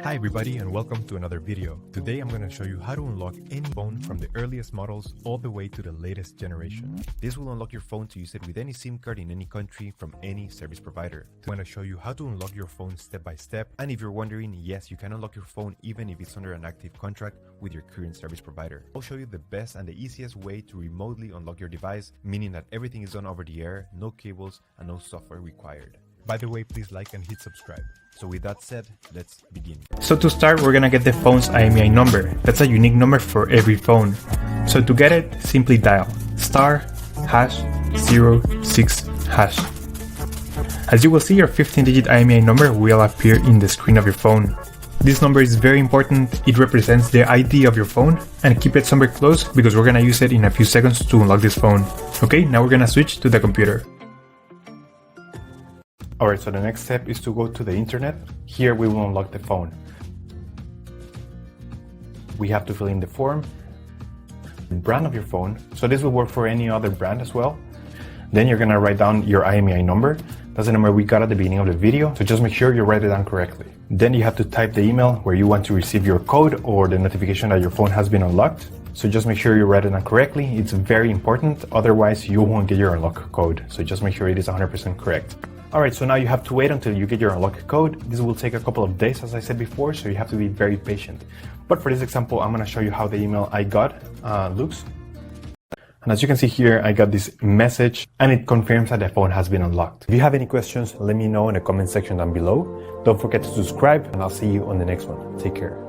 Hi everybody and welcome to another video. Today I'm going to show you how to unlock any phone from the earliest models all the way to the latest generation. This will unlock your phone to use it with any SIM card in any country from any service provider. I'm going to show you how to unlock your phone step by step, and if you're wondering, yes, you can unlock your phone even if it's under an active contract with your current service provider. I'll show you the best and the easiest way to remotely unlock your device, meaning that everything is done over the air, no cables and no software required. By the way, please like and hit subscribe. So with that said, let's begin. So to start, we're gonna get the phone's IMEI number. That's a unique number for every phone. So to get it, simply dial *#06#. As you will see, your 15-digit IMEI number will appear in the screen of your phone. This number is very important. It represents the ID of your phone, and keep it somewhere close because we're gonna use it in a few seconds to unlock this phone. Okay, now we're gonna switch to the computer. Alright, so the next step is to go to the internet. Here we will unlock the phone. We have to fill in the form, the brand of your phone. So this will work for any other brand as well. Then you're gonna write down your IMEI number. That's the number we got at the beginning of the video, so just make sure you write it down correctly. Then you have to type the email where you want to receive your code or the notification that your phone has been unlocked. So just make sure you write it down correctly. It's very important, otherwise you won't get your unlock code. So just make sure it is 100% correct. Alright, so now you have to wait until you get your unlock code. This will take a couple of days, as I said before, so you have to be very patient. But for this example, I'm going to show you how the email I got looks. And as you can see here, I got this message and it confirms that the phone has been unlocked. If you have any questions, let me know in the comment section down below. Don't forget to subscribe and I'll see you on the next one. Take care.